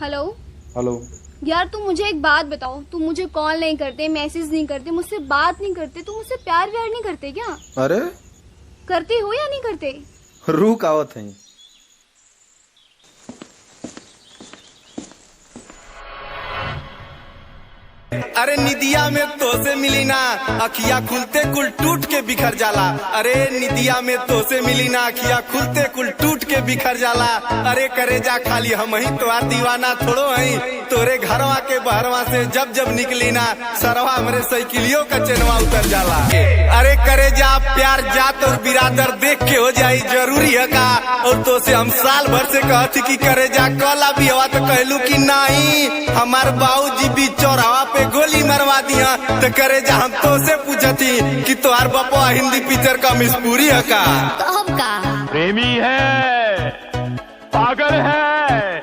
Hello. Hello. यार तुम मुझे एक बात बताओ, तुम मुझे कॉल नहीं करते, मैसेज नहीं करते, मुझसे बात नहीं करते, तुम मुझसे प्यार व्यार नहीं करते क्या? अरे करते हो या नहीं करते? रुक आवत है। अरे निदिया में तो से मिली ना, अखिया खुलते कुल टूट के बिखर जाला। अरे निदिया में तो से मिली ना, अखिया खुलते कुल टूट के बिखर जाला। अरे करे जा खाली हम ही तो दीवाना थोड़ो हई, तोरे घरवा के बहरवा से जब जब निकली ना, सरवा हमरे साइकिलियों का चेनवा उतर जाला। अरे करे जा प्यार जात और बिरादर देख के हो जाई जरूरी है का? और तो से हम साल भर से कहती कि करे जा कला भी हवा, तो कहलू कि नहीं हमार बाबूजी भी चौराहा पे गोली मरवा दिया। तो करे जा हम तो से पूछती कि तोहार बापा हिंदी पिक्चर का मिसपूरी है का? तो अब का प्रेमी है, पागल है।